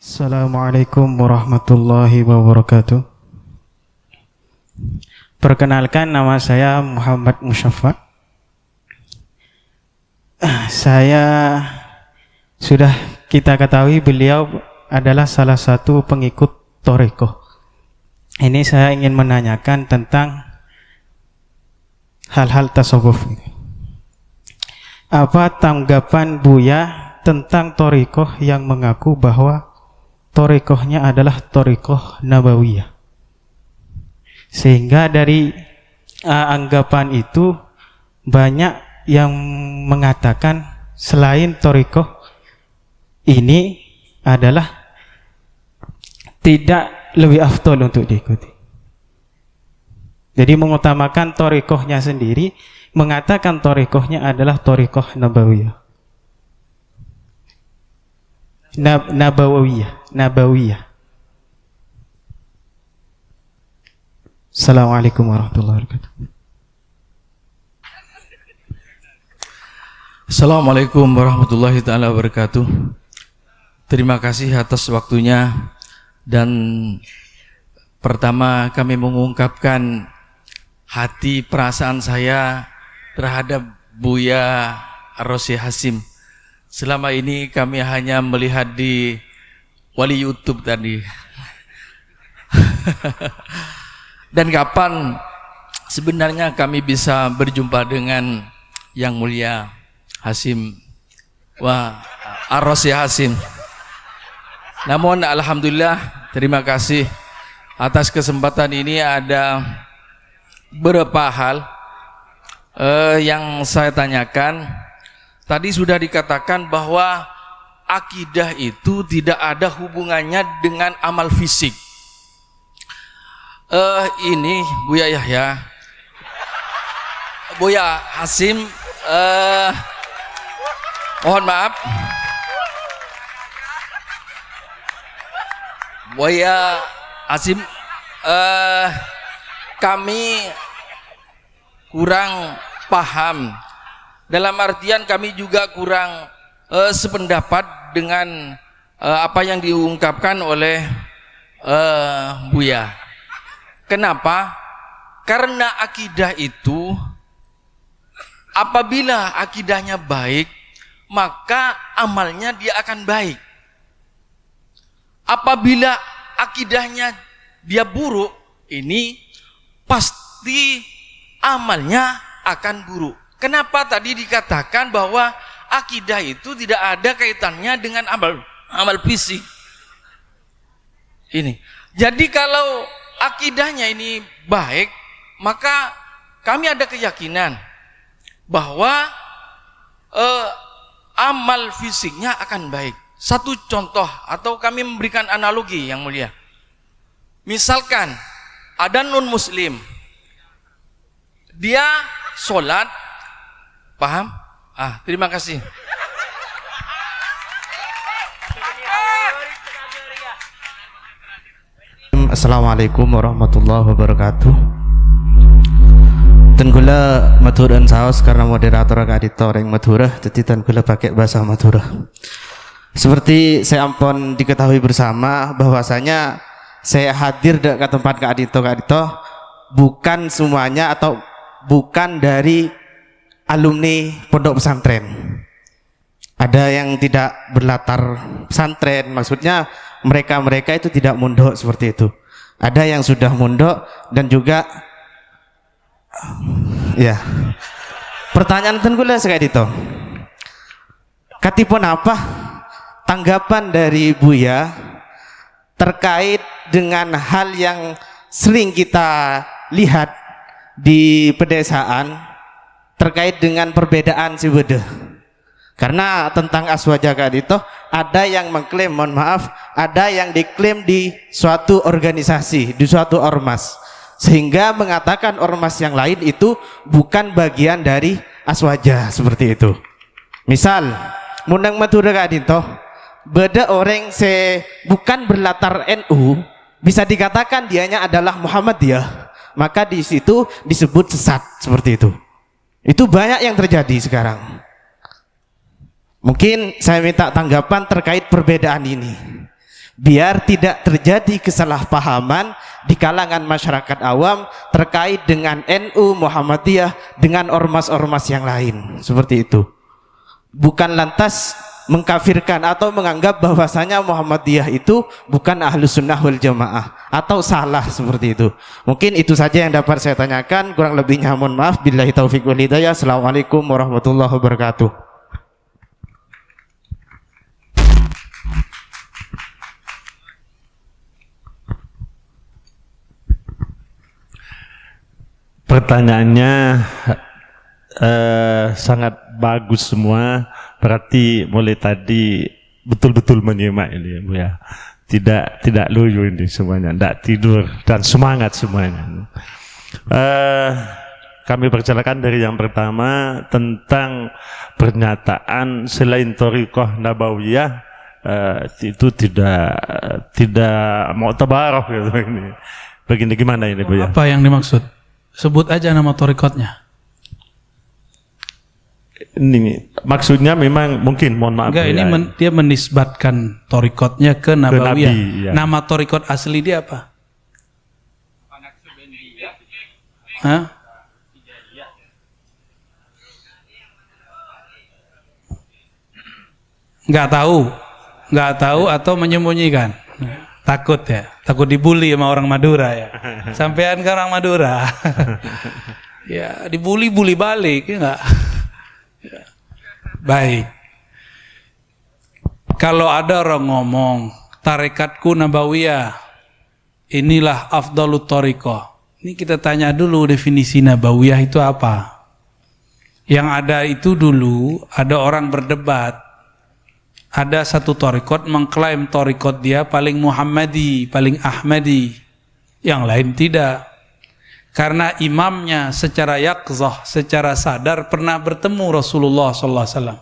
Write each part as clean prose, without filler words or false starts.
Assalamualaikum warahmatullahi wabarakatuh. Perkenalkan, nama saya Muhammad Musyaffa. Sudah kita ketahui beliau adalah salah satu pengikut Thariqah. Ini saya ingin menanyakan tentang hal-hal tasawuf. Apa tanggapan Buya tentang Thariqah yang mengaku bahwa Thariqahnya adalah Thariqah Nabawiyah? Sehingga dari anggapan itu banyak yang mengatakan selain Thariqah ini adalah tidak lebih afdol untuk diikuti. Jadi mengutamakan Thariqahnya sendiri, mengatakan Thariqahnya adalah Thariqah Nabawiyah. Nabawiyah. Assalamualaikum warahmatullahi wabarakatuh. Assalamualaikum warahmatullahi taala wabarakatuh. Terima kasih atas waktunya, dan pertama kami mengungkapkan hati perasaan saya terhadap Buya Ar-Rasyid Hasyim. Selama ini kami hanya melihat di wali YouTube tadi. Dan kapan sebenarnya kami bisa berjumpa dengan yang mulia Hasyim Ar-Rasyid Hasyim. Namun alhamdulillah, terima kasih atas kesempatan ini. Ada beberapa hal yang saya tanyakan. Tadi sudah dikatakan bahwa akidah itu tidak ada hubungannya dengan amal fisik. Ini Buya Yahya, Buya Hasyim, mohon maaf, Buya Hasyim, kami kurang paham. Dalam artian kami juga kurang sependapat dengan apa yang diungkapkan oleh Buya. Kenapa? Karena akidah itu, apabila akidahnya baik, maka amalnya dia akan baik. Apabila akidahnya dia buruk, ini pasti amalnya akan buruk. Kenapa tadi dikatakan bahwa akidah itu tidak ada kaitannya dengan amal fisik? Ini. Jadi kalau akidahnya ini baik, maka kami ada keyakinan bahwa amal fisiknya akan baik. Satu contoh, atau kami memberikan analogi yang mulia. Misalkan ada non muslim, dia sholat, paham? Terima kasih. Assalamualaikum warahmatullahi wabarakatuh. Tenggula Madura saos karena moderator agak ditoreng Madura, jadi tenggula pakai bahasa Madura. Seperti saya ampun diketahui bersama bahwasanya saya hadir ke tempat Kak Adito bukan semuanya atau bukan dari alumni pondok pesantren. Ada yang tidak berlatar pesantren, maksudnya mereka itu tidak mondok seperti itu. Ada yang sudah mondok dan juga ya. Pertanyaan tenggula sekali itu. Katipun apa tanggapan dari Buya terkait dengan hal yang sering kita lihat di pedesaan terkait dengan perbedaan si beda? Karena tentang aswaja itu ada yang mengklaim, mohon maaf, ada yang diklaim di suatu organisasi, di suatu ormas, sehingga mengatakan ormas yang lain itu bukan bagian dari aswaja seperti itu. Misal munang Madura kadito, beda orang bukan berlatar NU, bisa dikatakan dianya adalah Muhammadiyah, maka di situ disebut sesat seperti itu. Itu banyak yang terjadi sekarang. Mungkin saya minta tanggapan terkait perbedaan ini. biar tidak terjadi kesalahpahaman di kalangan masyarakat awam terkait dengan NU, Muhammadiyah dengan ormas-ormas yang lain. Seperti itu. Bukan lantas mengkafirkan atau menganggap bahwasanya Muhammadiyah itu bukan Ahlus Sunnah wal Jamaah atau salah seperti itu. Mungkin itu saja yang dapat saya tanyakan, kurang lebihnya mohon maaf. Billahi taufiq wal hidayah. Assalamualaikum warahmatullahi wabarakatuh. Pertanyaannya sangat bagus semua. Berarti mulai tadi betul-betul menyimak ini, Bu ya. Tidak loyo ini semuanya, tidak tidur dan semangat semuanya. Kami persilakan dari yang pertama tentang pernyataan selain Thariqah Nabawiyah itu tidak mau tabarok gitu ini. Begini gimana ini, Bu ya? Apa yang dimaksud? Sebut aja nama thariqatnya. Ini maksudnya memang mungkin mohon maaf. Enggak, ya. ini dia menisbatkan thariqatnya ke Nabawiyah. Nabi, ya. Nama thariqat asli dia apa? Hah? Nggak tahu atau menyembunyikan. Takut ya, takut dibully sama orang Madura ya. Sampean ke orang Madura. Ya, dibully balik ya enggak? Ya. Baik. Kalau ada orang ngomong, tarekatku Nabawiyah, inilah afdalut thariqah. Ini kita tanya dulu definisi Nabawiyah itu apa. Yang ada itu dulu, ada orang berdebat. Ada satu thariqat mengklaim thariqat dia paling Muhammadi, paling Ahmadi. Yang lain tidak. Karena imamnya secara yaqzah, secara sadar pernah bertemu Rasulullah SAW.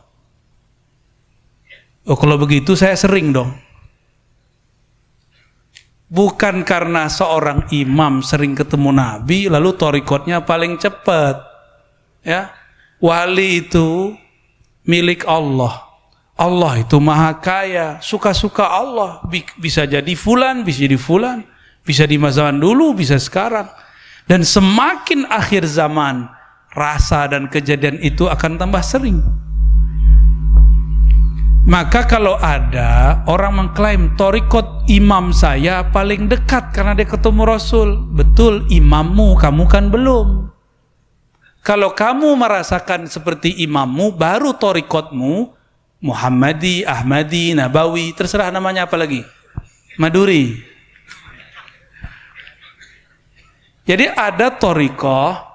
Oh, kalau begitu saya sering dong. Bukan karena seorang imam sering ketemu Nabi, lalu thariqatnya paling cepat. Ya, wali itu milik Allah. Allah itu maha kaya, suka-suka Allah. Bisa jadi fulan, bisa di masa dulu, bisa sekarang. Dan semakin akhir zaman, rasa dan kejadian itu akan tambah sering. Maka kalau ada orang mengklaim thariqat imam saya paling dekat karena dia ketemu Rasul, betul, imammu, kamu kan belum. Kalau kamu merasakan seperti imammu, baru thariqatmu Muhammadi, Ahmadi, Nabawi, terserah namanya apa lagi, Maduri. Jadi ada thariqah,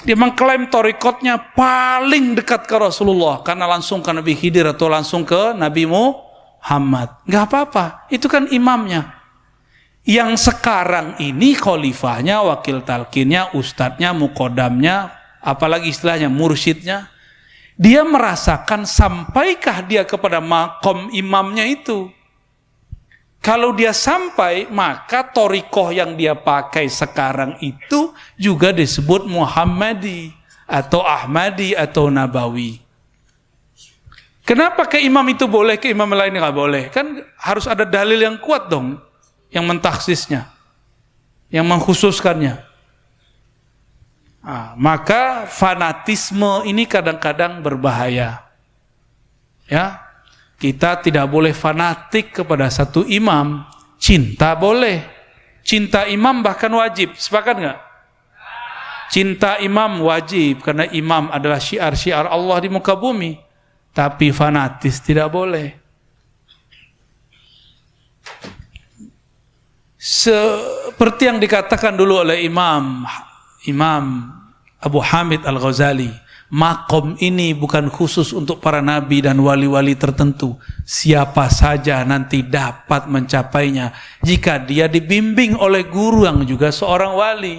dia mengklaim thariqatnya paling dekat ke Rasulullah karena langsung ke Nabi Khidir atau langsung ke Nabi Muhammad. Nggak apa-apa, itu kan imamnya. Yang sekarang ini khalifahnya, wakil talqinnya, ustadznya, muqaddamnya, apalagi istilahnya mursyidnya. Dia merasakan sampaikah dia kepada maqam imamnya itu. Kalau dia sampai, maka thariqah yang dia pakai sekarang itu juga disebut Muhammadi atau Ahmadi atau Nabawi. Kenapa ke imam itu boleh, ke imam lain nggak boleh? Kan harus ada dalil yang kuat dong, yang mentaksisnya, yang mengkhususkannya. Maka fanatisme ini kadang-kadang berbahaya. Ya, kita tidak boleh fanatik kepada satu imam. Cinta boleh, cinta imam bahkan wajib. Sepakat nggak? Cinta imam wajib karena imam adalah syiar-syiar Allah di muka bumi. Tapi fanatis tidak boleh. Seperti yang dikatakan dulu oleh Imam Abu Hamid Al-Ghazali, maqam ini bukan khusus untuk para nabi dan wali-wali tertentu. Siapa saja nanti dapat mencapainya jika dia dibimbing oleh guru yang juga seorang wali.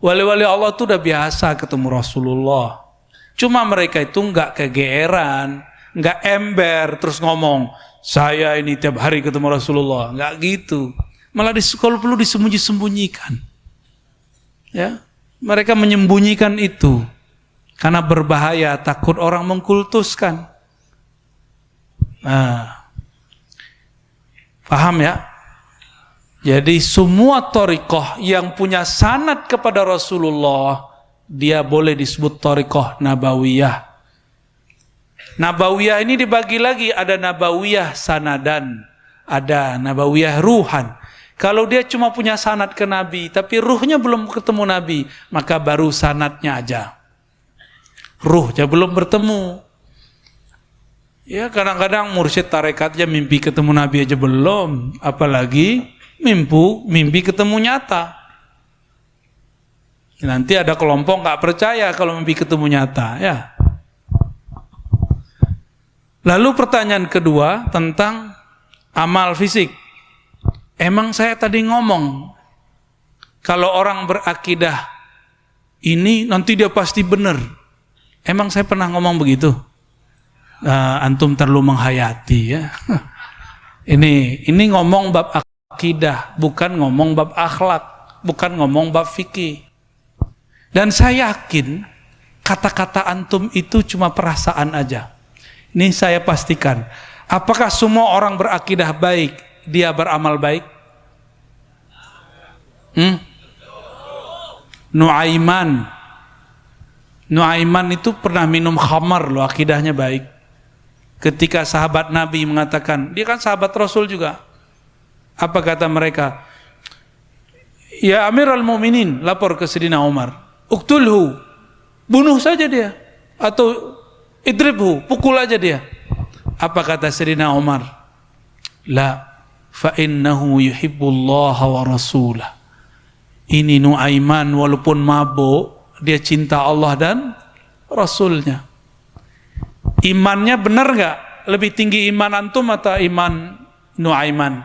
Wali-wali Allah itu udah biasa ketemu Rasulullah. Cuma mereka itu enggak kegeeran, enggak ember terus ngomong, saya ini tiap hari ketemu Rasulullah. Enggak gitu. Malah kalau perlu disembunyi-sembunyikan. Ya, mereka menyembunyikan itu karena berbahaya, takut orang mengkultuskan. Nah, Paham ya? Jadi semua thariqah yang punya sanad kepada Rasulullah, dia boleh disebut thariqah nabawiyah. Nabawiyah ini dibagi lagi, ada nabawiyah sanadan, ada nabawiyah ruhan. Kalau dia cuma punya sanad ke Nabi, tapi ruhnya belum ketemu Nabi, maka baru sanadnya aja. Ruhnya belum bertemu. Ya kadang-kadang mursyid tarekatnya mimpi ketemu Nabi aja belum, apalagi mimpi ketemu nyata. Nanti ada kelompok nggak percaya kalau mimpi ketemu nyata, ya. Lalu pertanyaan kedua tentang amal fisik. Emang saya tadi ngomong kalau orang berakidah ini nanti dia pasti benar. Emang saya pernah ngomong begitu? Antum terlalu menghayati ya. Ini ngomong bab akidah, bukan ngomong bab akhlak, bukan ngomong bab fikih. Dan saya yakin kata-kata antum itu cuma perasaan aja. Ini saya pastikan. Apakah semua orang berakidah baik, dia beramal baik? Nuaiman itu pernah minum khamar loh, akidahnya baik. Ketika sahabat Nabi mengatakan, dia kan sahabat Rasul juga. Apa kata mereka? Ya Amirul Mukminin, lapor ke Sayyidina Umar, uqtulhu, bunuh saja dia, atau idribhu, pukul aja dia. Apa kata Sayyidina Umar? La, fa innahu yuhibbullaha wa rasulah. Ini Nuaiman walaupun mabuk, dia cinta Allah dan Rasulnya. Imannya benar gak? Lebih tinggi iman antum atau iman Nuaiman?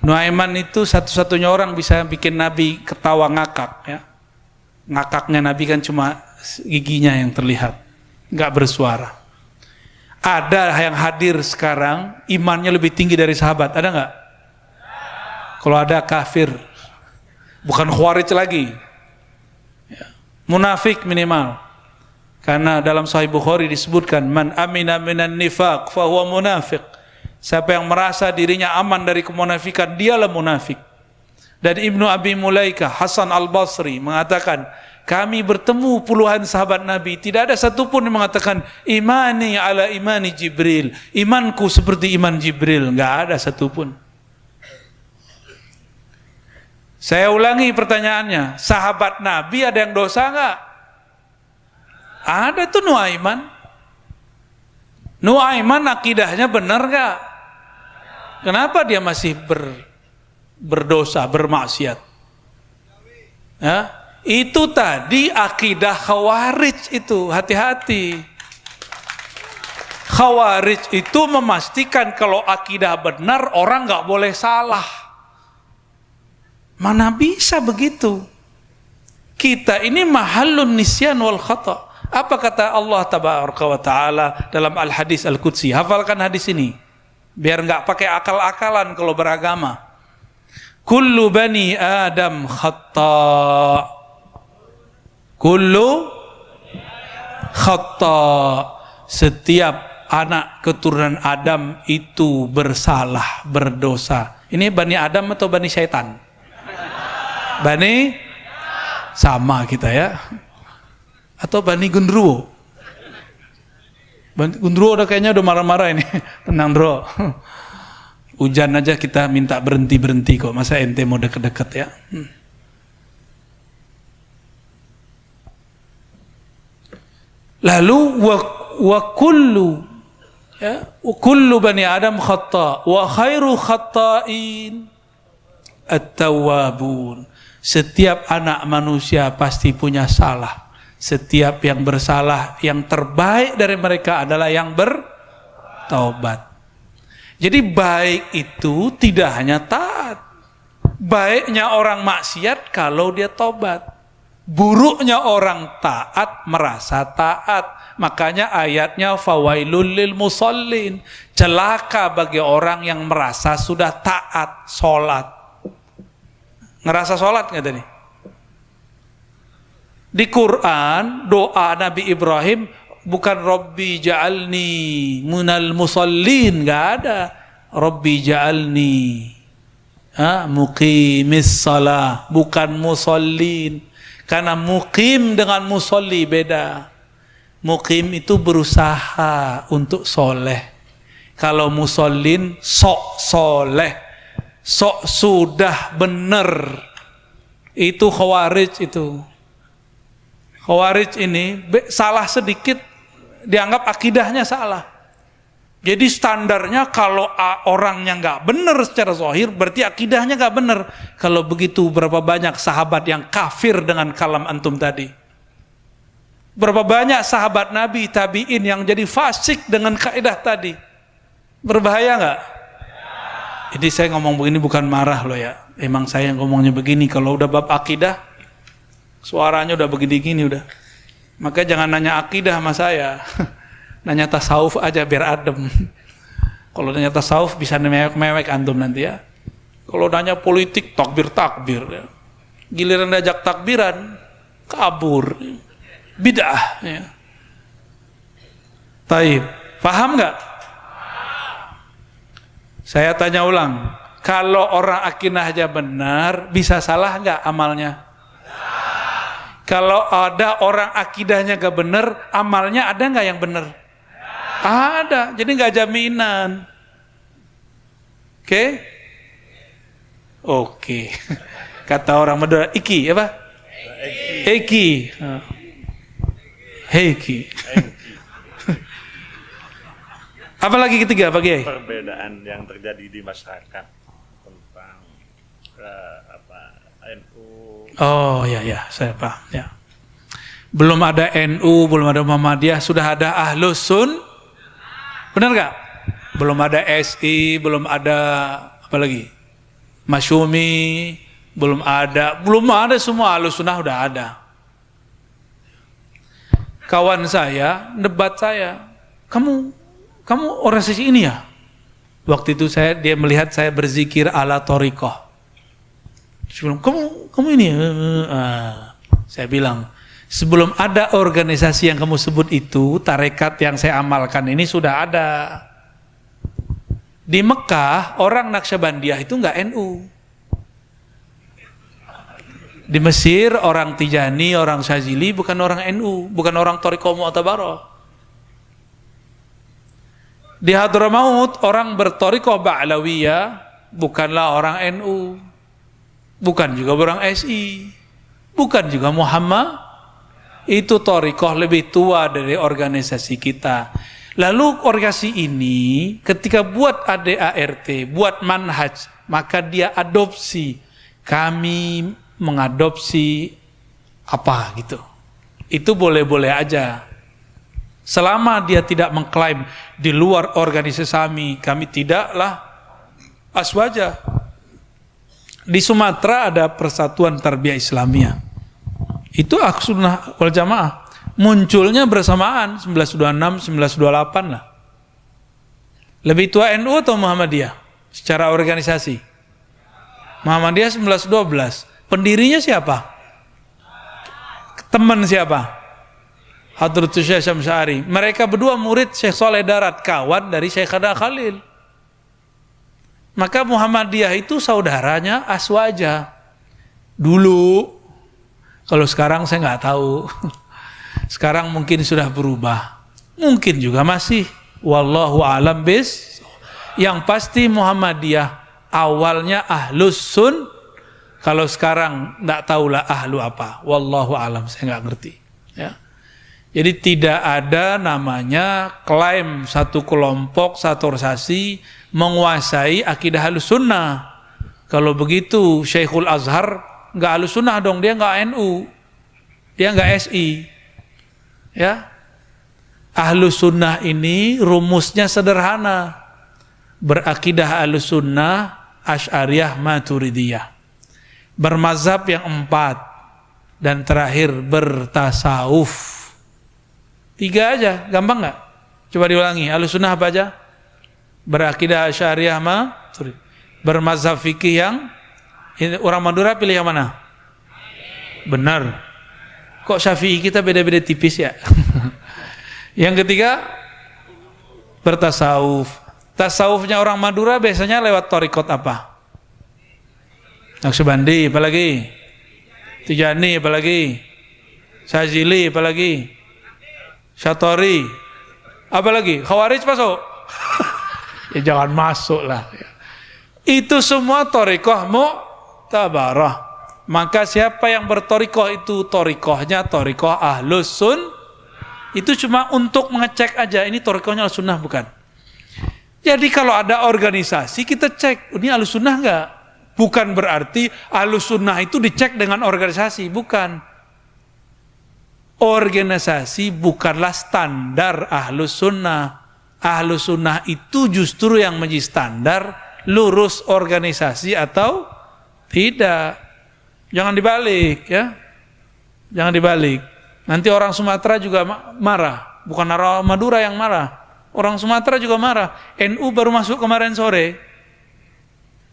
Nuaiman itu satu-satunya orang bisa bikin Nabi ketawa ngakak ya. Ngakaknya Nabi kan cuma giginya yang terlihat, nggak bersuara. Ada yang hadir sekarang imannya lebih tinggi dari sahabat, ada nggak? Kalau ada kafir, bukan khawarij lagi, ya. Munafik minimal. Karena dalam Sahih Bukhari disebutkan, man amina minan nifaq fa huwa munafiq. Siapa yang merasa dirinya aman dari kemunafikan, dialah munafik. Dan Ibnu Abi Mulaikah, Hasan Al-Basri mengatakan, kami bertemu puluhan sahabat Nabi, tidak ada satupun yang mengatakan imani ala imani Jibril, imanku seperti iman Jibril, enggak ada satupun. Saya ulangi pertanyaannya, sahabat Nabi ada yang dosa enggak? Ada tuh Nuaiman. Nuaiman akidahnya benar enggak? Kenapa dia masih berdosa, bermaksiat? Ya, itu tadi akidah Khawarij itu, hati-hati. Khawarij itu memastikan kalau akidah benar orang nggak boleh salah. Mana bisa begitu? Kita ini mahallun nisyan wal khata. Apa kata Allah Tabaraka wa Ta'ala dalam Al-Hadis Al-Qudsi? Hafalkan hadis ini biar nggak pakai akal-akalan kalau beragama. Kullu bani Adam khata. Kullu khata. Setiap anak keturunan Adam itu bersalah, berdosa. Ini Bani Adam atau Bani Syaitan? Bani sama kita ya. Atau Bani Gundruwo? Bani Gundruwo kayaknya udah marah-marah ini. Tenang bro. Hujan aja kita minta berhenti-berhenti kok. Masa ente mau deket-deket ya? Lalu wa kullu ya, wa kullu bani Adam khata wa khairu khata'in at-tawwabun. Setiap anak manusia pasti punya salah. Setiap yang bersalah, yang terbaik dari mereka adalah yang bertaubat. Jadi baik itu tidak hanya taat. Baiknya orang maksiat kalau dia taubat. Buruknya orang taat merasa taat. Makanya ayatnya fawailul lil musallin. Celaka bagi orang yang merasa sudah taat sholat. Ngerasa sholat nggak tadi? Di Quran doa Nabi Ibrahim bukan Rabbi ja'alni minal musallin, nggak ada. Rabbi ja'alni muqimis salah, bukan musallin. Karena muqim dengan musalli beda. Muqim itu berusaha untuk soleh. Kalau musallin sok soleh, sok sudah benar. Itu khawarij itu. Khawarij ini salah sedikit dianggap akidahnya salah. Jadi standarnya kalau orangnya nggak benar secara zahir, berarti akidahnya nggak benar. Kalau begitu berapa banyak sahabat yang kafir dengan kalam antum tadi? Berapa banyak sahabat Nabi, tabi'in yang jadi fasik dengan kaidah tadi? Berbahaya nggak? Jadi saya ngomong begini bukan marah loh ya. Emang saya ngomongnya begini. Kalau udah bab akidah, suaranya udah begini-gini udah. Maka jangan nanya akidah sama saya. Nanya tasawuf aja biar adem. Kalau nanya tasawuf bisa mewek antum nanti ya. Kalau nanya politik takbir ya. Giliran diajak takbiran kabur. Bid'ah ya. Taib. Paham nggak? Saya tanya ulang. Kalau orang akidah aja benar, bisa salah nggak amalnya? Kalau ada orang akidahnya gak benar, amalnya ada nggak yang benar? Ada, jadi nggak jaminan. Oke? Oke. Kata orang Madura, iki apa? Eki. Heki. Apalagi ketiga, Pak Kiai? Perbedaan yang terjadi di masyarakat tentang NU. Oh ya, saya paham ya. Belum ada NU, belum ada Muhammadiyah, sudah ada Ahlus Sun. Benar nggak? Belum ada SI, belum ada apa lagi? Masyumi, belum ada semua. Ahlus Sunnah udah ada. Kawan saya debat saya, kamu organisasi ini ya? Waktu itu dia melihat saya berzikir ala thariqah. Sebelum kamu ini, saya bilang, sebelum ada organisasi yang kamu sebut itu, tarekat yang saya amalkan ini sudah ada. Di Mekah orang Naqsyabandiyah itu nggak NU. Di Mesir orang Tijani, orang Syazili bukan orang NU, bukan orang Thariqah Mu'tabarah. Di Hadramaut orang berthariqah Ba'lawiyah bukanlah orang NU, bukan juga orang SI, bukan juga Muhammad. Itu thariqah lebih tua dari organisasi kita. Lalu organisasi ini ketika buat ADART, buat manhaj, maka dia adopsi. Kami mengadopsi apa gitu. Itu boleh-boleh aja. Selama dia tidak mengklaim di luar organisasi kami tidaklah aswaja. Di Sumatera ada Persatuan Tarbiyah Islamiyah. Itu Ahlussunnah wal Jamaah. Munculnya bersamaan 1926, 1928 lah. Lebih tua NU atau Muhammadiyah secara organisasi? Muhammadiyah 1912. Pendirinya siapa? Teman siapa? Hadratus Syekh Syamsari. Mereka berdua murid Syekh Saleh Darat, kawan dari Syekh Khada Khalil. Maka Muhammadiyah itu saudaranya Aswaja. Dulu, kalau sekarang saya nggak tahu. Sekarang mungkin sudah berubah. Mungkin juga masih. Wallahu a'lam bis. Yang pasti Muhammadiyah awalnya Ahlus Sun. Kalau sekarang nggak tahulah ahlu apa. Wallahu a'lam, saya nggak ngerti. Ya. Jadi tidak ada namanya klaim satu kelompok, satu organisasi menguasai akidah Ahlus Sunnah. Kalau begitu Syekhul Azhar nggak Ahlus Sunnah dong, dia nggak NU, dia nggak SI. Ya, Ahlus Sunnah ini rumusnya sederhana, berakidah Ahlus Sunnah Asy'ariyah Maturidiyah, bermazhab yang 4, dan terakhir bertasawuf. 3 aja, gampang nggak? Coba diulangi. Ahlus Sunnah apa aja? Berakidah Asy'ariyah Maturidiyah, bermazhab fikih yang orang Madura pilih yang mana? Benar. Kok Syafi'i kita beda-beda tipis ya? Yang ketiga, bertasawuf. Tasawufnya orang Madura biasanya lewat thariqat apa? Naqsyabandi, apalagi? Tijani, apalagi? Syazili, apalagi? Syatori, apalagi? Khawarij masuk? Ya jangan masuk lah. Itu semua thariqah mu'tabarah. Maka siapa yang berthariqah itu thariqahnya thariqah Ahlus Sunnah. Itu cuma untuk mengecek aja, ini thariqahnya Ahlus Sunnah bukan. Jadi kalau ada organisasi kita cek, ini Ahlus Sunnah enggak? Bukan berarti Ahlus Sunnah itu dicek dengan organisasi, bukan. Organisasi bukanlah standar Ahlus Sunnah. Ahlus Sunnah itu justru yang menjadi standar, lurus organisasi atau tidak. Jangan dibalik ya. Jangan dibalik. Nanti orang Sumatera juga marah, bukan orang Madura yang marah. Orang Sumatera juga marah. NU baru masuk kemarin sore.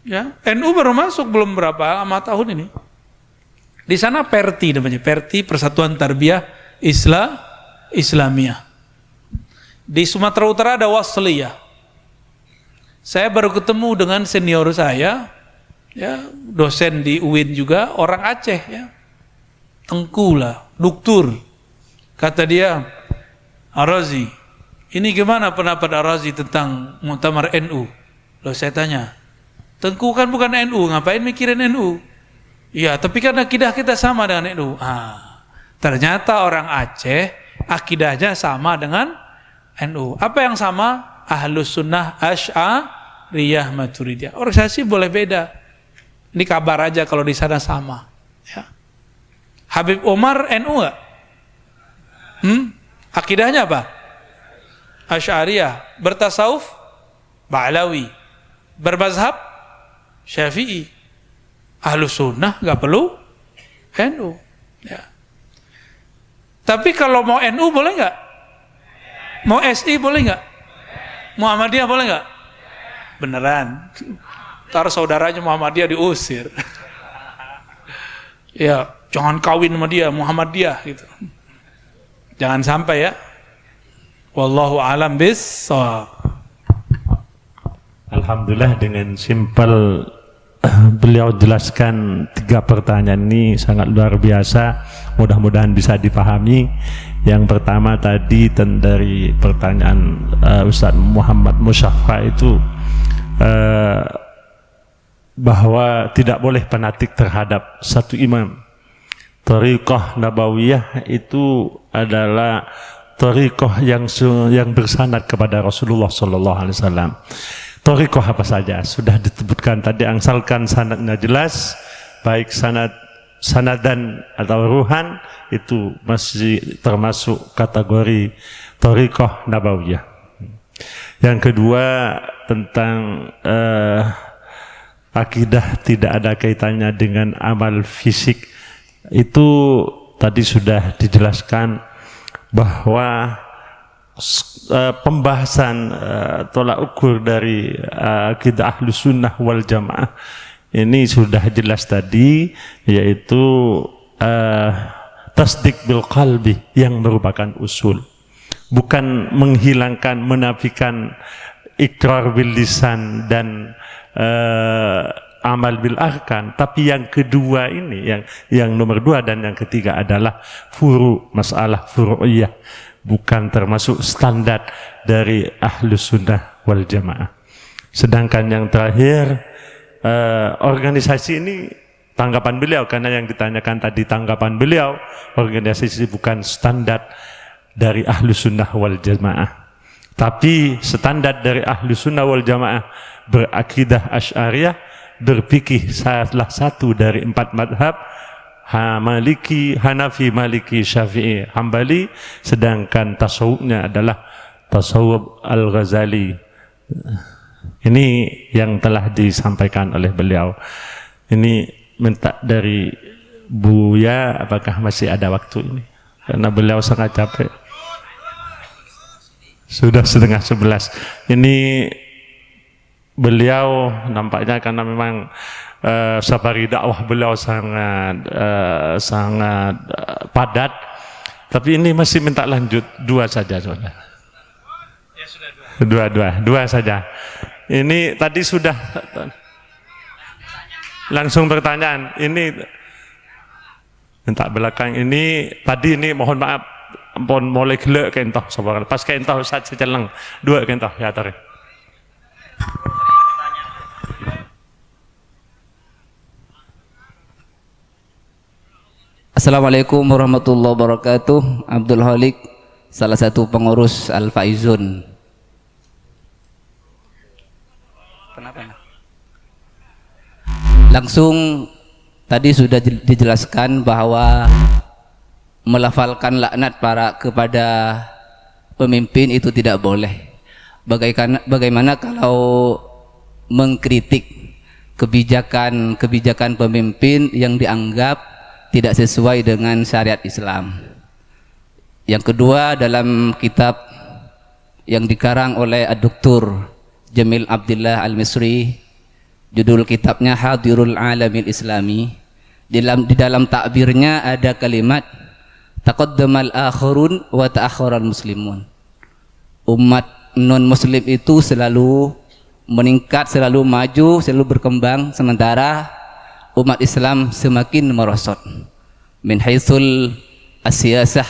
Ya, NU baru masuk belum berapa lama tahun ini. Di sana PERTI namanya, PERTI Persatuan Tarbiyah Islamiyah. Di Sumatera Utara ada Wasliyah. Saya baru ketemu dengan senior saya, ya, dosen di UIN juga, orang Aceh ya. Tengku lah, doktur. Kata dia, Ar-Razi, ini gimana pendapat Ar-Razi tentang Muktamar NU? Lalu saya tanya, Tengku kan bukan NU, ngapain mikirin NU? Iya, tapi kan akidah kita sama dengan NU. Ternyata orang Aceh akidahnya sama dengan NU. Apa yang sama? Ahlus Sunnah Asy'ariyah Maturidiyah. Organisasi boleh beda. Ini kabar aja kalau di sana sama. Ya. Habib Umar NU nggak? Akidahnya apa? Asy'ariyah. Bertasawuf Ba'lawi. Bermazhab Syafi'i. Ahlus Sunnah nggak perlu NU. Ya. Tapi kalau mau NU boleh nggak? Mau SI boleh nggak? Muhammadiyah boleh nggak? Beneran. Ntar saudaranya Muhammadiyah diusir. Ya, jangan kawin sama dia, Muhammadiyah gitu. Jangan sampai ya. Wallahu a'lam bis-shawab. Alhamdulillah dengan simpel beliau jelaskan 3 pertanyaan ini sangat luar biasa. Mudah-mudahan bisa dipahami. Yang pertama tadi dari pertanyaan Ustaz Muhammad Musyaffa itu bahwa tidak boleh fanatik terhadap satu imam. Thariqah Nabawiyah itu adalah thariqah yang bersanad kepada Rasulullah sallallahu alaihi wasallam. Thariqah apa saja sudah disebutkan tadi, asalkan sanadnya jelas, baik sanadan atau ruhan, itu masih termasuk kategori thariqah Nabawiyah. Yang kedua tentang akidah tidak ada kaitannya dengan amal fisik, itu tadi sudah dijelaskan bahwa pembahasan tolak ukur dari akidah Ahlus Sunnah wal Jamaah ini sudah jelas tadi, yaitu tasdik bil qalbi yang merupakan usul, bukan menghilangkan, menafikan ikrar bil lisan dan amal bil arkan. Tapi yang kedua ini, yang nomor 2 dan yang ketiga adalah masalah furu'iyah, bukan termasuk standar dari Ahlus Sunnah wal Jamaah. Sedangkan yang terakhir, organisasi ini tanggapan beliau, karena yang ditanyakan tadi tanggapan beliau, organisasi bukan standar dari Ahlus Sunnah wal Jamaah. Tapi standar dari Ahlus Sunnah wal Jamaah berakidah Asy'ariyah, berfikih salah satu dari 4 madhab, Maliki, Hanafi, Maliki, Syafi'i, Hambali. Sedangkan tasawufnya adalah tasawuf Al-Ghazali. Ini yang telah disampaikan oleh beliau. Ini minta dari Buya, apakah masih ada waktu ini? Karena beliau sangat capek. Sudah 10:30. Ini beliau nampaknya karena memang safari dakwah beliau sangat padat, Tapi ini masih minta lanjut, 2 saja soalnya. Ya sudah 2 saja. Ini tadi sudah langsung pertanyaan. Ini minta belakang ini tadi ini mohon maaf, ampun mulai gelek kentoh sabar. Pas kentoh Ustaz seceleng 2 kentoh ya tarik. Assalamualaikum warahmatullahi wabarakatuh. Abdul Halik, salah satu pengurus Al Faizun. Kenapa? Langsung tadi sudah dijelaskan bahwa melafalkan laknat kepada pemimpin itu tidak boleh. Bagaimana kalau mengkritik kebijakan pemimpin yang dianggap tidak sesuai dengan syariat Islam. Yang kedua, dalam kitab yang dikarang oleh Dr. Jamil Abdillah Al-Misri, judul kitabnya Hadirul Alamil Islami, di dalam takbirnya ada kalimat taqaddamal akharun wa ta'akharal muslimun. Umat non muslim itu selalu meningkat, selalu maju, selalu berkembang, sementara umat Islam semakin merosot. Min haitsul asiyasah,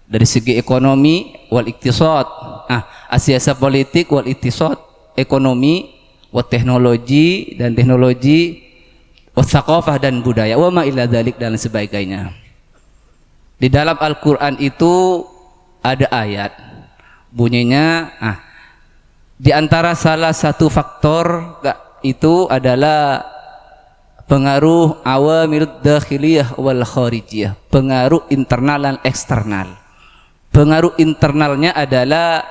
dari segi ekonomi wal iktisad, asiyasah politik wal iktisad, ekonomi, wa teknologi dan teknologi, wa thaqafah dan budaya, wa ma ila dzalik dan sebagainya. Di dalam Al-Qur'an itu ada ayat bunyinya di antara salah satu faktor itu adalah pengaruh awamil dakhiliyah wal kharijiyah, pengaruh internal dan eksternal. Pengaruh internalnya adalah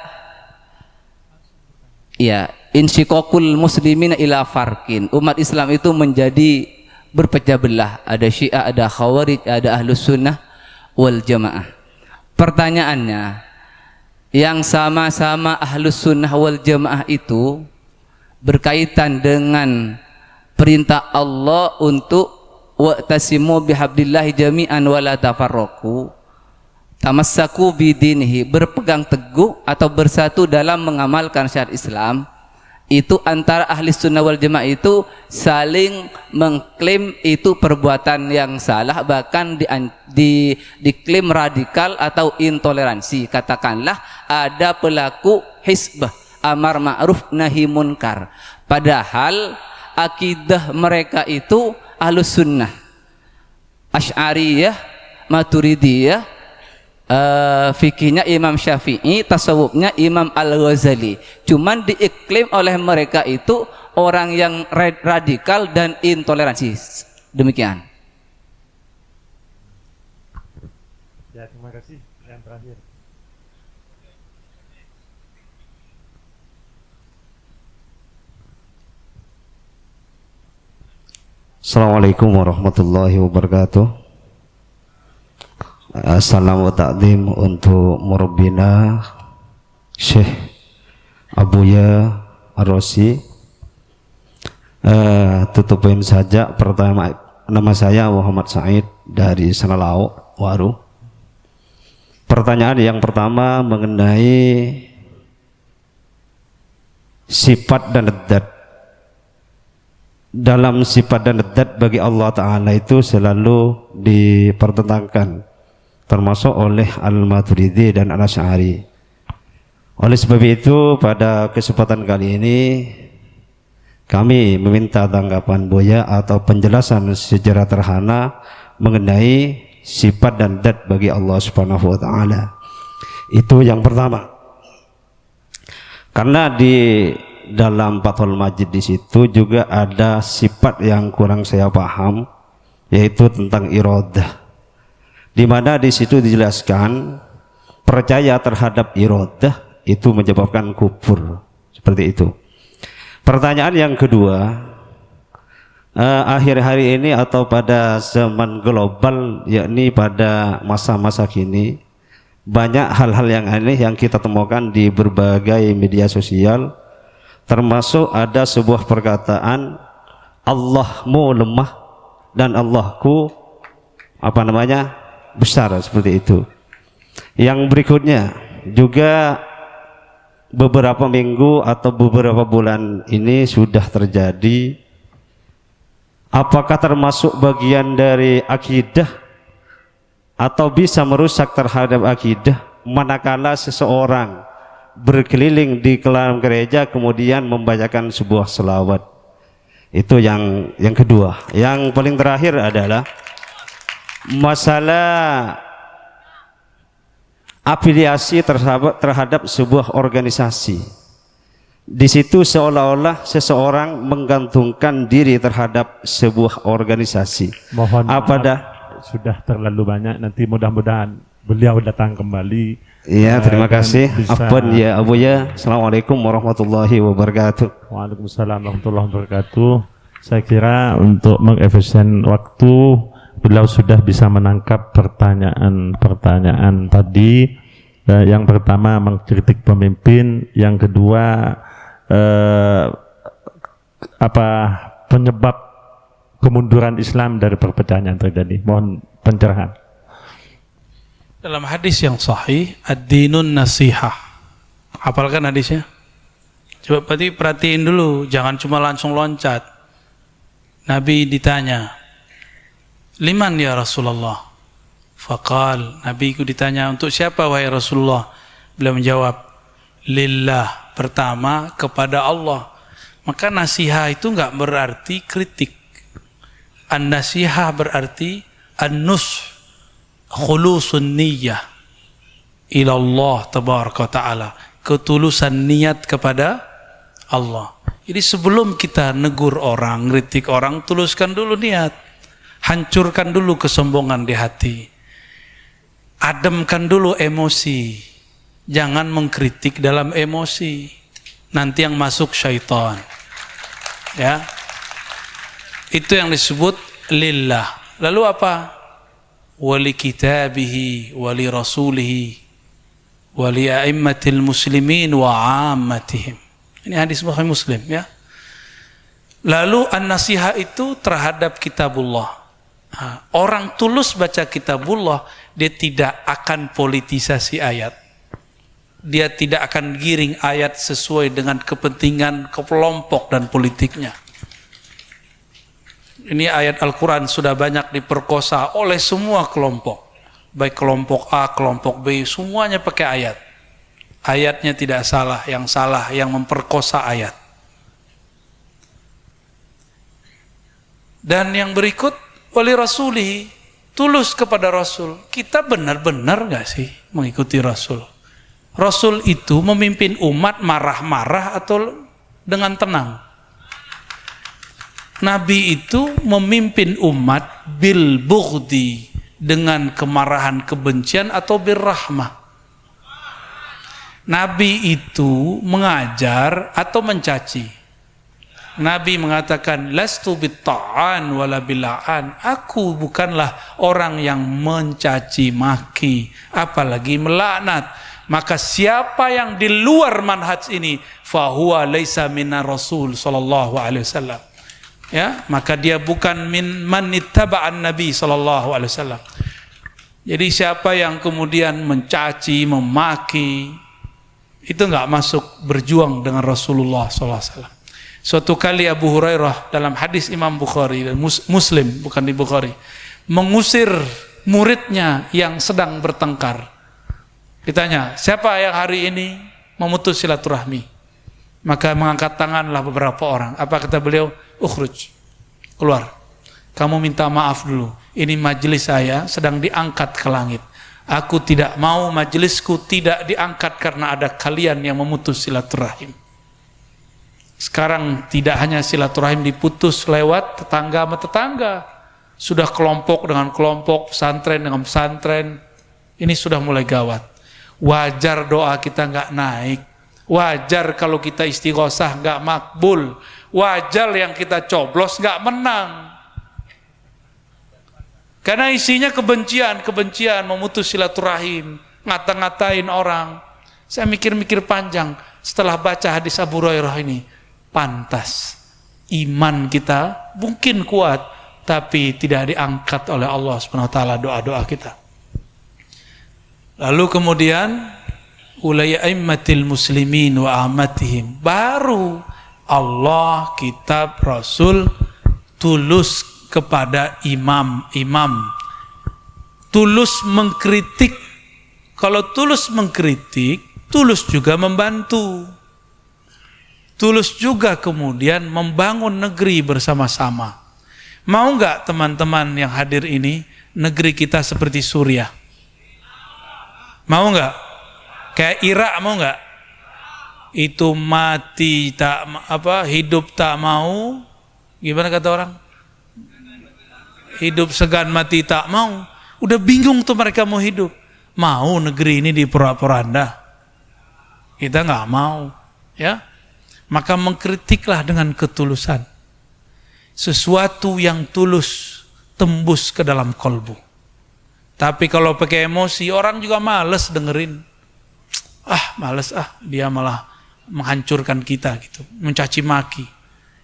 insyikokul muslimin ila farkin. Umat Islam itu menjadi berpecah belah, ada Syiah, ada Khawarij, ada Ahlus Sunnah wal Jamaah. Pertanyaannya, yang sama-sama Ahlus Sunnah wal Jamaah itu berkaitan dengan perintah Allah untuk wa'tasimu bihablillahi jami'an wa la tafarraqu, tamassaku bidinihi, berpegang teguh atau bersatu dalam mengamalkan syariat Islam. Itu antara ahli sunnah wal jamaah itu saling mengklaim itu perbuatan yang salah, bahkan diklaim radikal atau intoleransi. Katakanlah ada pelaku hizbah amar ma'ruf nahi munkar, padahal akidah mereka itu Ahlus Sunnah, Asy'ariyah, Maturidiyah, fikihnya Imam Syafi'i, tasawufnya Imam Al-Ghazali. Cuman diiklim oleh mereka itu orang yang radikal dan intoleransi. Demikian. Ya, terima kasih. Yang terakhir. Assalamualaikum warahmatullahi wabarakatuh. Salam wa ta'zim untuk murabbina Syekh Abuya Ar-Razi. Tutupin saja. Pertama, nama saya Muhammad Said dari Sanalau Waru. Pertanyaan yang pertama mengenai sifat dan zat. Dalam sifat dan zat bagi Allah Ta'ala itu selalu dipertentangkan, termasuk oleh Al-Maturidi dan Al-Asy'ari. Oleh sebab itu pada kesempatan kali ini kami meminta tanggapan Buya atau penjelasan secara terhana mengenai sifat dan zat bagi Allah Subhanahu wa Ta'ala. Itu yang pertama. Karena di dalam Fathul Majid di situ juga ada sifat yang kurang saya paham, yaitu tentang iradah, di mana di situ dijelaskan percaya terhadap iradah itu menyebabkan kufur, seperti itu. Pertanyaan yang kedua, akhir hari ini atau pada zaman global, yakni pada masa-masa kini, banyak hal-hal yang aneh yang kita temukan di berbagai media sosial. Termasuk ada sebuah perkataan Allahmu lemah dan Allahku besar, seperti itu. Yang berikutnya juga beberapa minggu atau beberapa bulan ini sudah terjadi, apakah termasuk bagian dari akidah atau bisa merusak terhadap akidah manakala seseorang berkeliling di dalam gereja kemudian membacakan sebuah selawat. Itu yang kedua. Yang paling terakhir adalah masalah afiliasi terhadap sebuah organisasi. Di situ seolah-olah seseorang menggantungkan diri terhadap sebuah organisasi. Mohon apa dah? Sudah terlalu banyak, nanti mudah-mudahan beliau datang kembali. Iya, terima dan kasih. bisa- Afwan ya Abu ya. Assalamualaikum warahmatullahi wabarakatuh. Waalaikumsalam warahmatullahi wabarakatuh. Saya kira untuk mengefisien waktu, beliau sudah bisa menangkap pertanyaan-pertanyaan tadi. Yang pertama mengkritik pemimpin, yang kedua apa penyebab kemunduran Islam dari perpecahan yang terjadi. Mohon pencerahan. Dalam hadis yang sahih, ad-dinun nasihah. Hafalkan hadisnya? Coba berarti perhatiin dulu, jangan cuma langsung loncat. Nabi ditanya, "Liman ya Rasulullah?" Faqal, Nabi ku ditanya, "Untuk siapa wahai Rasulullah?" Beliau menjawab, "Lillah." Pertama, kepada Allah. Maka nasihat itu enggak berarti kritik. An-nasihah berarti an-nush, khulusun niyyah ila Allah tabaraka ta'ala, ketulusan niat kepada Allah. Jadi sebelum kita negur orang, kritik orang, tuluskan dulu niat, hancurkan dulu kesombongan di hati, ademkan dulu emosi, jangan mengkritik dalam emosi, nanti yang masuk syaitan. Ya, itu yang disebut lillah. Lalu apa? Wali kitabihi, wali rasulihi, wali a'immatil muslimin wa ammatihim. Ini hadis Bukhari Muslim ya. Lalu an-nasiha itu terhadap kitabullah. Orang tulus baca kitabullah, dia tidak akan politisasi ayat. Dia tidak akan giring ayat sesuai dengan kepentingan kelompok dan politiknya. Ini ayat Al-Quran sudah banyak diperkosa oleh semua kelompok. Baik kelompok A, kelompok B, semuanya pakai ayat. Ayatnya tidak salah yang memperkosa ayat. Dan yang berikut, wali rasulihi, tulus kepada Rasul. Kita benar-benar gak sih mengikuti Rasul? Rasul itu memimpin umat marah-marah atau dengan tenang? Nabi itu memimpin umat bil bughdi, dengan kemarahan, kebencian, atau birrahmah. Nabi itu mengajar atau mencaci. Nabi mengatakan, lastu bitta'an wala bila'an. Aku bukanlah orang yang mencaci maki, apalagi melaknat. Maka siapa yang di luar manhaj ini, fahuwa laisa minar rasul sallallahu alaihi wasallam. Ya, maka dia bukan man ittaba'an nabi sallallahu alaihi wasallam. Jadi siapa yang kemudian mencaci, memaki, itu enggak masuk berjuang dengan Rasulullah sallallahu alaihi wasallam. Suatu kali Abu Hurairah dalam hadis Imam Bukhari dan Muslim, bukan di Bukhari, mengusir muridnya yang sedang bertengkar. Ditanya, siapa yang hari ini memutus silaturahmi? Maka mengangkat tanganlah beberapa orang. Apa kata beliau? Ukhruj, keluar. Kamu minta maaf dulu. Ini majelis saya sedang diangkat ke langit. Aku tidak mau majelisku tidak diangkat karena ada kalian yang memutus silaturahim. Sekarang tidak hanya silaturahim diputus lewat tetangga sama tetangga, sudah kelompok dengan kelompok, pesantren dengan pesantren. Ini sudah mulai gawat. Wajar doa kita nggak naik. Wajar kalau kita istighosah nggak makbul. Wajar yang kita coblos nggak menang. Karena isinya kebencian, memutus silaturahim, ngata-ngatain orang. Saya mikir-mikir panjang setelah baca hadis Abu Hurairah ini. Pantas iman kita mungkin kuat, tapi tidak diangkat oleh Allah Subhanahu wa taala doa-doa kita. Lalu kemudian ulai aimmatil muslimin wa ahmatihim, baru Allah, kitab, Rasul tulus kepada imam-imam, tulus mengkritik. Kalau tulus mengkritik, tulus juga membantu, tulus juga kemudian membangun negeri bersama-sama. Mau nggak teman-teman yang hadir ini negeri kita seperti Suriah? Mau nggak? Kayak Irak, mau nggak? Itu mati tak hidup tak mau. Gimana kata orang? Hidup segan, mati tak mau. Udah bingung tuh mereka mau hidup. Mau negeri ini diporak-poranda? Kita nggak mau, ya. Maka mengkritiklah dengan ketulusan. Sesuatu yang tulus tembus ke dalam kolbu. Tapi kalau pakai emosi, orang juga males dengerin. Males dia malah menghancurkan kita gitu, mencaci maki.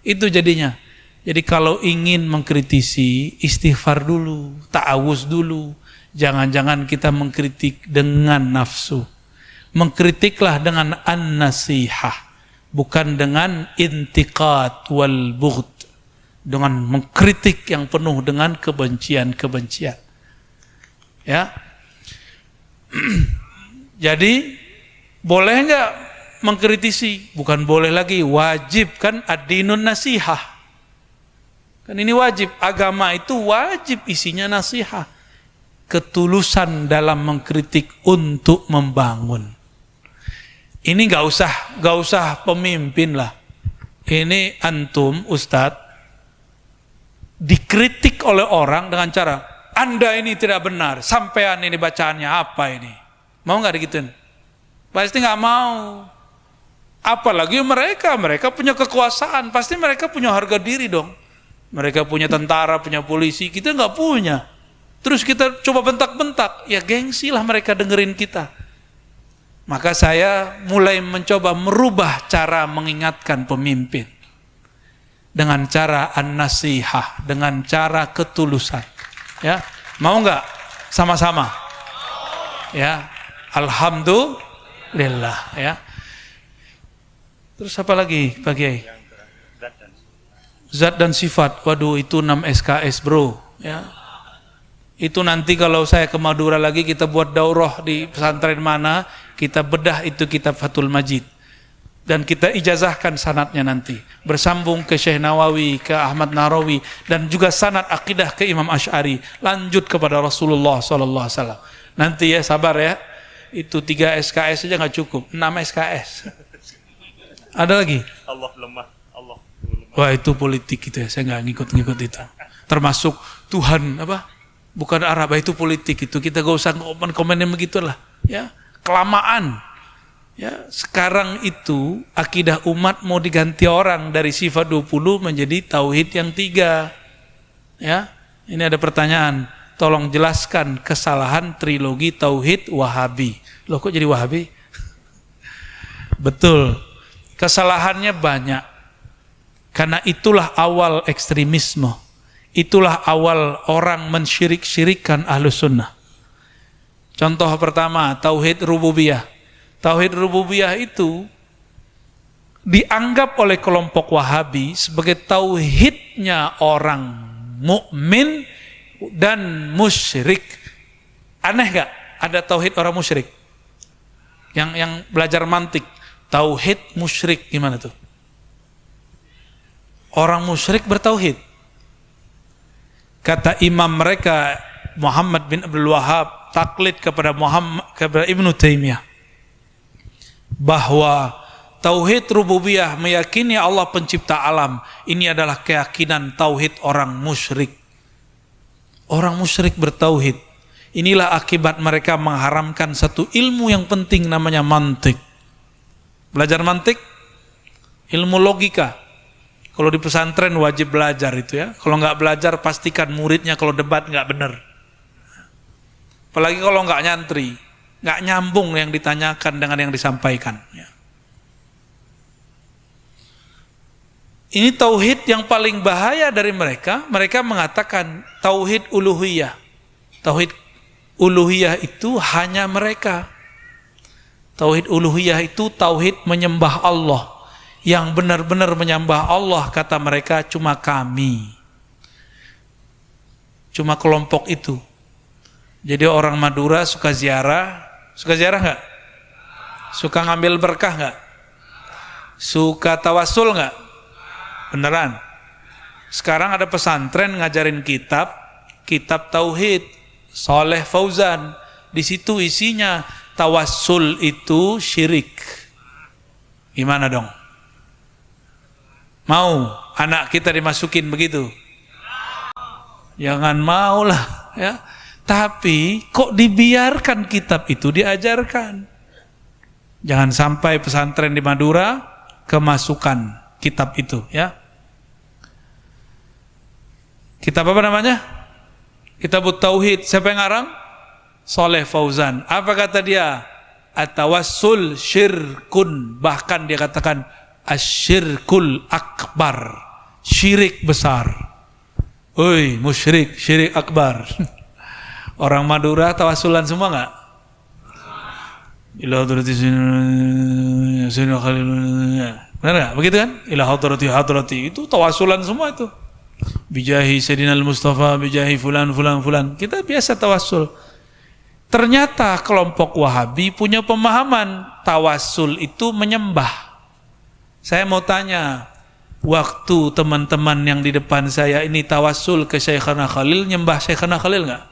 Itu jadinya. Jadi kalau ingin mengkritisi, istighfar dulu, ta'awuz dulu. Jangan-jangan kita mengkritik dengan nafsu. Mengkritiklah dengan an-nasihah, bukan dengan intiqad wal bughd, dengan mengkritik yang penuh dengan kebencian-kebencian. Ya. Jadi boleh enggak mengkritisi? Bukan boleh lagi, wajib kan, ad-dinun nasihah. Kan ini wajib, agama itu wajib isinya nasihah. Ketulusan dalam mengkritik untuk membangun. Ini nggak usah pemimpin lah. Ini antum, Ustadz, dikritik oleh orang dengan cara, Anda ini tidak benar, sampean ini bacaannya apa ini? Mau nggak digituin? Pasti nggak mau. Apalagi mereka punya kekuasaan, pasti mereka punya harga diri dong. Mereka punya tentara, punya polisi, kita nggak punya. Terus kita coba bentak-bentak, ya gengsi lah mereka dengerin kita. Maka saya mulai mencoba merubah cara mengingatkan pemimpin. Dengan cara an-nasihah, dengan cara ketulusan. Ya, mau nggak sama-sama? Ya, alhamdulillah. Ya. Terus apa lagi, Pak Kiai? Zat dan sifat. Waduh, itu 6 SKS, bro. Ya. Itu nanti kalau saya ke Madura lagi, kita buat daurah di pesantren mana, kita bedah itu kitab Fathul Majid. Dan kita ijazahkan sanadnya nanti. Bersambung ke Syekh Nawawi, ke Ahmad Nahrawi, dan juga sanad akidah ke Imam Asy'ari. Lanjut kepada Rasulullah SAW. Nanti ya, sabar ya. Itu 3 SKS saja nggak cukup, 6 SKS. Ada lagi? Allah lemah. Wah, itu politik gitu ya, saya nggak ngikut-ngikut itu. Termasuk Tuhan apa? Bukan Arab, itu politik itu. Kita gak usah komen-komenin begitulah. Ya, kelamaan. Ya, sekarang itu akidah umat mau diganti orang dari sifat 20 menjadi tauhid yang 3. Ya, ini ada pertanyaan. Tolong jelaskan kesalahan trilogi tauhid Wahabi. Loh, kok jadi Wahabi? Betul. Kesalahannya banyak. Karena itulah awal ekstremisme. Itulah awal orang mensyirik-syirikkan Ahlus Sunnah. Contoh pertama, tauhid rububiyah. Tauhid rububiyah itu dianggap oleh kelompok Wahabi sebagai tauhidnya orang mukmin dan musyrik. Aneh gak? Ada tauhid orang musyrik? Yang belajar mantik, tauhid musyrik gimana tuh? Orang musyrik bertauhid. Kata imam mereka Muhammad bin Abdul Wahhab, taklid kepada Ibnu Taimiyah, bahwa tauhid rububiyah, meyakini Allah pencipta alam, ini adalah keyakinan tauhid orang musyrik. Orang musyrik bertauhid. Inilah akibat mereka mengharamkan satu ilmu yang penting namanya mantik. Belajar mantik, ilmu logika. Kalau di pesantren wajib belajar itu ya. Kalau nggak belajar pastikan muridnya kalau debat nggak benar. Apalagi kalau nggak nyantri, nggak nyambung yang ditanyakan dengan yang disampaikan. Ya. Ini tauhid yang paling bahaya dari mereka. Mereka mengatakan tauhid uluhiyah, tauhid uluhiyah itu hanya mereka. Tauhid uluhiyah itu tauhid menyembah Allah. Yang benar-benar menyembah Allah, kata mereka, cuma kami. Cuma kelompok itu. Jadi orang Madura suka ziarah nggak? Suka ngambil berkah nggak? Suka tawasul nggak? Beneran? Sekarang ada pesantren ngajarin kitab tauhid, Soleh Fauzan. Di situ isinya tawasul itu syirik. Gimana dong? Mau anak kita dimasukin begitu? Jangan mau lah, ya. Tapi kok dibiarkan kitab itu diajarkan? Jangan sampai pesantren di Madura kemasukan kitab itu, ya. Kitab apa namanya? Kitab Tauhid. Siapa yang ngarang? Soleh Fauzan. Apa kata dia? At-tawassul syirkun. Bahkan dia katakan asyirkul akbar. Syirik besar. Oi, musyrik, syirik akbar. Orang Madura tawasulan semua enggak? Ila hadrati sayyidina Khalilullah. Benar enggak? Begitu kan? Ila hadrati itu tawasulan semua itu. Bijahi Sayyidina Al-Mustafa, bijahi fulan. Kita biasa tawasul. Ternyata kelompok Wahabi punya pemahaman tawasul itu menyembah. Saya mau tanya, waktu teman-teman yang di depan saya ini tawasul ke Syekhana Khalil, nyembah Syekhana Khalil enggak?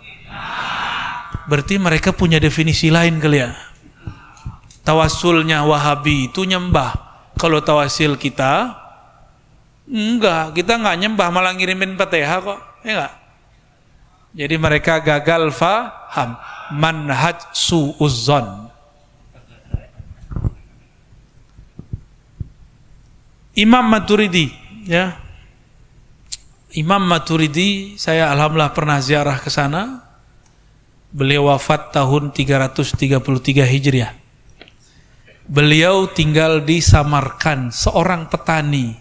Berarti mereka punya definisi lain kali ya. Tawasulnya Wahabi itu nyembah. Kalau tawasil kita enggak, kita enggak nyembah, malah ngirimin Fatihah kok, ya enggak? Jadi mereka gagal faham manhaj su'uzzon. Imam Maturidi, ya. Imam Maturidi, saya alhamdulillah pernah ziarah ke sana. Beliau wafat tahun 333 Hijriah. Beliau tinggal di Samarkand, seorang petani,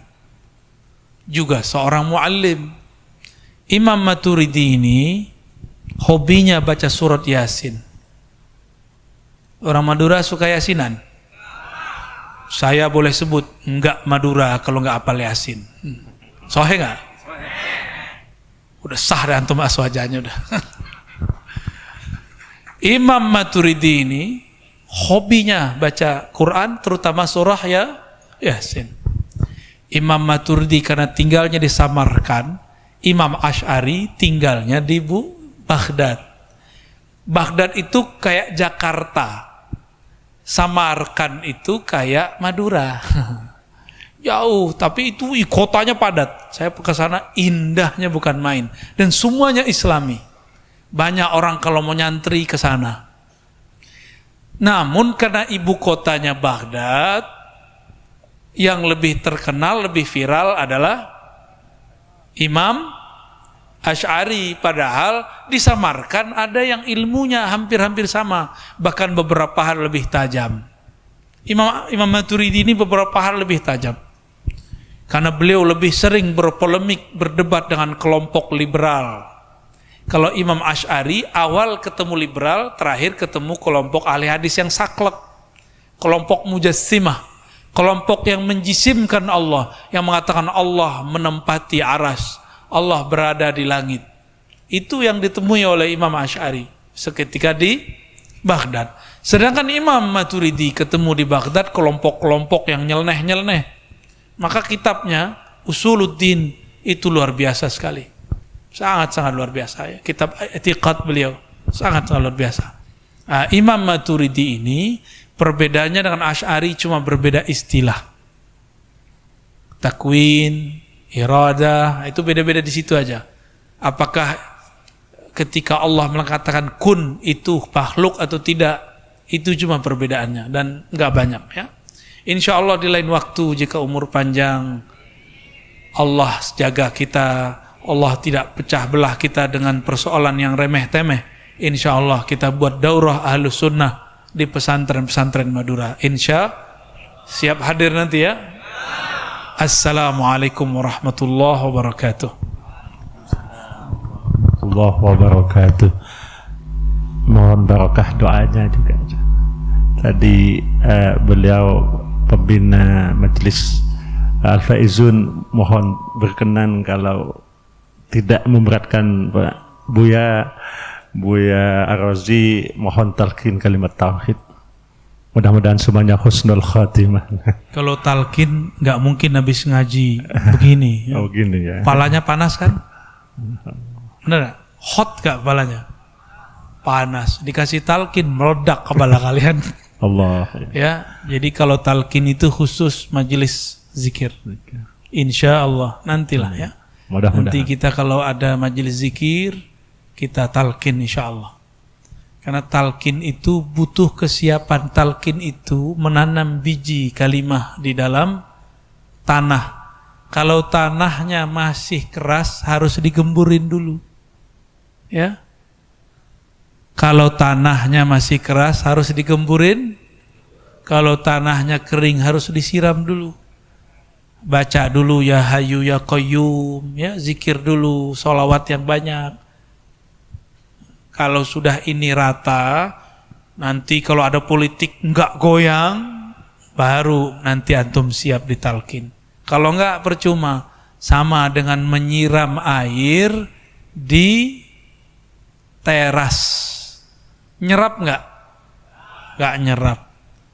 juga seorang muallim. Imam Maturidi ini hobinya baca surat Yasin. Orang Madura suka Yasinan? Saya boleh sebut enggak Madura kalau enggak hafal Yasin. Sohe enggak? Udah sah dah antum aswajanya udah. Imam Maturidi ini hobinya baca Quran, terutama surah Yasin. Imam Maturidi karena tinggalnya di Samarkand, Imam Asy'ari tinggalnya di Baghdad. Baghdad itu kayak Jakarta, Samarkand itu kayak Madura. Jauh, tapi itu kotanya padat. Saya ke sana, indahnya bukan main, dan semuanya Islami. Banyak orang kalau mau nyantri ke sana. Namun karena ibu kotanya Baghdad, yang lebih terkenal, lebih viral adalah Imam Asy'ari. Padahal di Samarkand ada yang ilmunya hampir-hampir sama, bahkan beberapa hal lebih tajam. Imam Maturidi ini beberapa hal lebih tajam, karena beliau lebih sering berpolemik, berdebat dengan kelompok liberal. Kalau Imam Asy'ari awal ketemu liberal, terakhir ketemu kelompok ahli hadis yang saklek, kelompok mujassimah, kelompok yang menjisimkan Allah, yang mengatakan Allah menempati aras, Allah berada di langit. Itu yang ditemui oleh Imam Asy'ari seketika di Baghdad. Sedangkan Imam Maturidi ketemu di Baghdad kelompok-kelompok yang nyeleneh-nyeleneh. Maka kitabnya Usuluddin itu luar biasa sekali. Sangat-sangat luar biasa ya. Kitab I'tiqad beliau sangat-sangat luar biasa. Nah, Imam Maturidi ini perbedaannya dengan Asy'ari cuma berbeda istilah. Takwin, iradah, itu beda-beda di situ aja. Apakah ketika Allah mengatakan kun itu makhluk atau tidak, itu cuma perbedaannya dan enggak banyak ya. Insya Allah di lain waktu jika umur panjang, Allah jaga kita, Allah tidak pecah belah kita dengan persoalan yang remeh-temeh. Insya Allah kita buat daurah Ahlus Sunnah di pesantren-pesantren Madura. Insya siap hadir nanti ya. Assalamualaikum warahmatullahi wabarakatuh. warahmatullahi wabarakatuh. mohon barokah doanya juga. Tadi beliau pembina majelis Al-Faizun mohon berkenan kalau tidak memberatkan Pak Buya Ar-Razi, mohon talqin kalimat tauhid. Mudah-mudahan semuanya husnul khatimah. Kalau talqin nggak mungkin habis ngaji begini. Oh gini ya. Palanya panas kan? Bener gak? Hot gak palanya? Panas. Dikasih talqin meledak kepala kalian. Allah. Ya, jadi kalau talqin itu khusus majelis zikir. Insya Allah nantilah ya. Mudah-mudahan. Nanti kita kalau ada majelis zikir, kita talqin insya Allah. Karena talqin itu butuh kesiapan. Talqin itu menanam biji kalimah di dalam tanah. Kalau tanahnya masih keras harus digemburin dulu. Ya. Kalau tanahnya masih keras harus digemburin. Kalau tanahnya kering harus disiram dulu. Baca dulu ya Hayyu ya Qayyum, ya, zikir dulu, sholawat yang banyak. Kalau sudah ini rata, nanti kalau ada politik enggak goyang, baru nanti antum siap ditalkin. Kalau enggak percuma, sama dengan menyiram air di teras. Nyerap enggak? Enggak nyerap.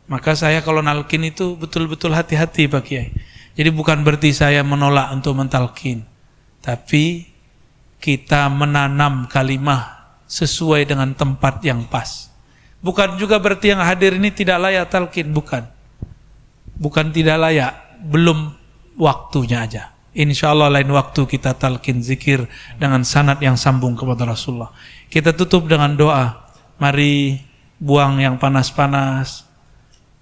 Maka saya kalau nalkin itu betul-betul hati-hati Pak Kiai. Jadi bukan berarti saya menolak untuk mentalkin, tapi kita menanam kalimah sesuai dengan tempat yang pas. Bukan juga berarti yang hadir ini tidak layak talqin, bukan. Bukan tidak layak, belum waktunya aja. Insya Allah lain waktu kita talqin zikir dengan sanad yang sambung kepada Rasulullah. Kita tutup dengan doa. Mari buang yang panas-panas,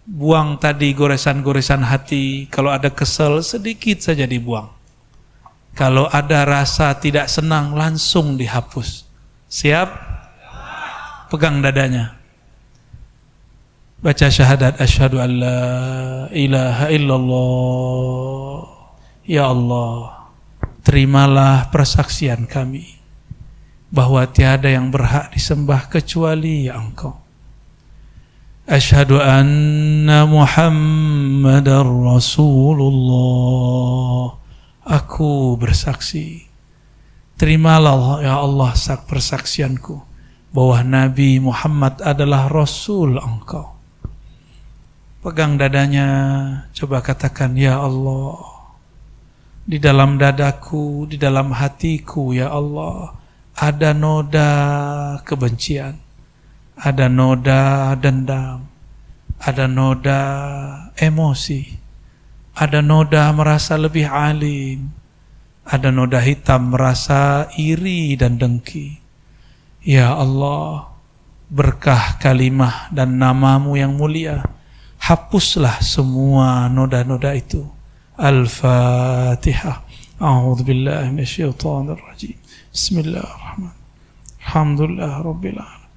buang tadi goresan-goresan hati. Kalau ada kesel sedikit saja dibuang. Kalau ada rasa tidak senang langsung dihapus. Siap? Pegang dadanya. Baca syahadat asyhadu an la ilaha illallah. Ya Allah, terimalah persaksian kami bahwa tiada yang berhak disembah kecuali Engkau. Asyhadu anna Muhammadar Rasulullah. Aku bersaksi. Terimalah ya Allah persaksianku bahwa Nabi Muhammad adalah Rasul Engkau. Pegang dadanya, coba katakan ya Allah. Di dalam dadaku, di dalam hatiku ya Allah, ada noda kebencian, ada noda dendam, ada noda emosi, ada noda merasa lebih alim, ada noda hitam merasa iri dan dengki. Ya Allah, berkah kalimah dan namamu yang mulia, hapuslah semua noda-noda itu. Al-Fatihah. A'udzu billahi minasyaitonir rajim. Bismillahirrahmanirrahim. Alhamdulillah rabbil alamin.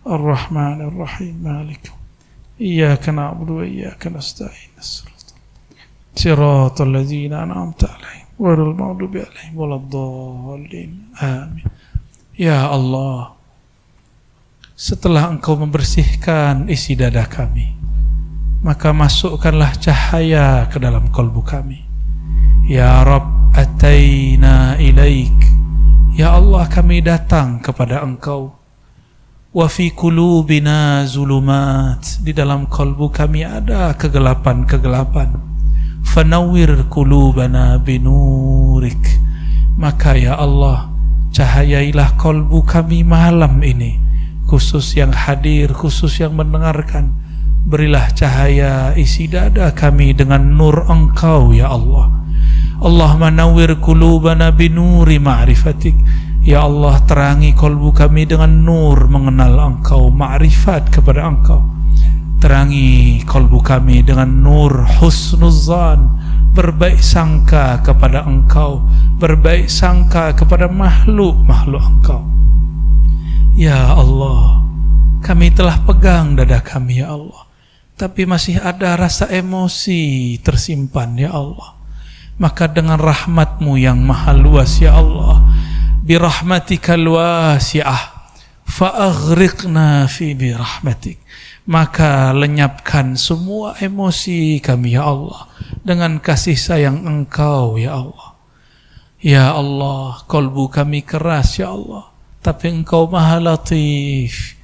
Arrahmanir rahim. Malik. Iyyaka na'budu wa iyyaka nasta'in. Shiratal ladzina an'amta 'alaihim ghairil maghdubi 'alaihim waladdallin. Amin. Ya Allah, setelah Engkau membersihkan isi dada kami, maka masukkanlah cahaya ke dalam kalbu kami. Ya Rabb, ataina ilaik. Ya Allah, kami datang kepada Engkau. Wa fi qulubina zulumat. Di dalam kalbu kami ada kegelapan-kegelapan. Fanawwir qulubana binurik. Maka ya Allah, cahayailah kalbu kami malam ini, khusus yang hadir, khusus yang mendengarkan. Berilah cahaya isi dada kami dengan nur Engkau ya Allah. Allahumma nawwir qulubana binuri ma'rifatik. Ya Allah, terangi kalbu kami dengan nur mengenal Engkau, ma'rifat kepada Engkau. Terangi kalbu kami dengan nur husnuzan, berbaik sangka kepada Engkau, berbaik sangka kepada makhluk-makhluk Engkau. Ya Allah, kami telah pegang dada kami ya Allah, tapi masih ada rasa emosi tersimpan ya Allah. Maka dengan rahmat-Mu yang maha luas ya Allah, birahmatikal wasi'ah, fa'aghriqna fi birahmatik, maka lenyapkan semua emosi kami ya Allah dengan kasih sayang Engkau ya Allah. Ya Allah, kalbu kami keras ya Allah, tapi Engkau Maha Latif.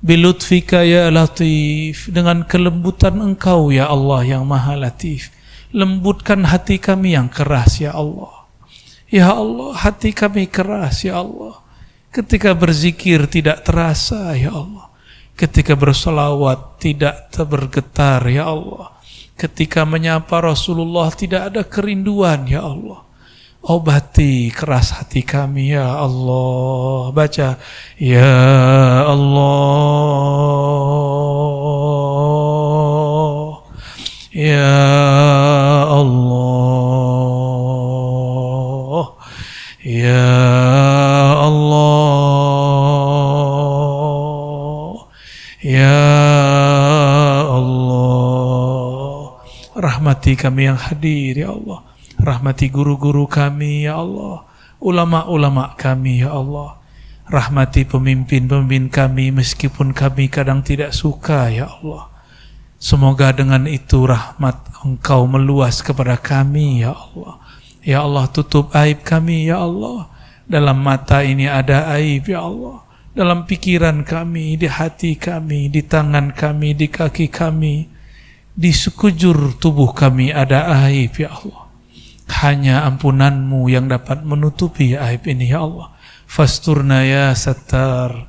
Bilutfika ya Latif, dengan kelembutan Engkau ya Allah yang Maha Latif, lembutkan hati kami yang keras ya Allah. Ya Allah, hati kami keras ya Allah. Ketika berzikir tidak terasa ya Allah. Ketika bersolawat tidak bergetar ya Allah. Ketika menyapa Rasulullah tidak ada kerinduan ya Allah. Obati keras hati kami ya Allah. Baca ya Allah, ya Allah, ya Allah, ya Allah. Rahmati kami yang hadir ya Allah. Rahmati guru-guru kami ya Allah, ulama-ulama kami ya Allah. Rahmati pemimpin-pemimpin kami meskipun kami kadang tidak suka ya Allah. Semoga dengan itu rahmat Engkau meluas kepada kami ya Allah. Ya Allah, tutup aib kami ya Allah. Dalam mata ini ada aib ya Allah. Dalam pikiran kami, di hati kami, di tangan kami, di kaki kami, di sekujur tubuh kami ada aib ya Allah. Hanya ampunan-Mu yang dapat menutupi aib ini ya Allah. Fasturna ya sattar,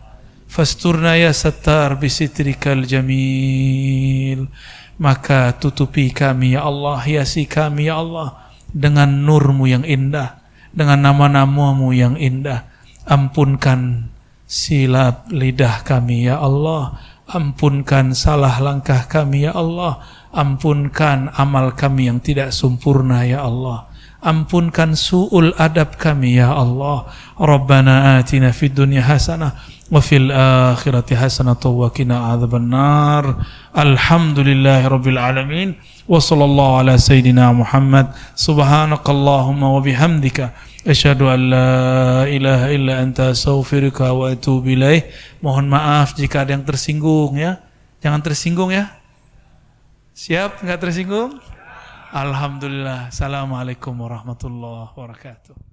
fasturna ya sattar bisitrikal jamil. Maka tutupi kami ya Allah, hiasi kami ya Allah dengan nur-Mu yang indah, dengan nama-nama-Mu yang indah. Ampunkan silap lidah kami ya Allah, ampunkan salah langkah kami ya Allah, ampunkan amal kami yang tidak sempurna ya Allah. Ampunkan su'ul adab kami ya Allah. Rabbana atina fid dunya hasanah wa fil akhirati hasanah wa qina adzabannar. Alhamdulillahi rabbil alamin. Wa sallallahu ala sayidina Muhammad. Subhanakallahumma wa bihamdika asyhadu an la ilaha illa anta astaghfiruka wa atubu ilaih. Mohon maaf jika ada yang tersinggung ya. Jangan tersinggung ya. Siap enggak tersinggung? Alhamdulillah. Assalamualaikum warahmatullahi wabarakatuh.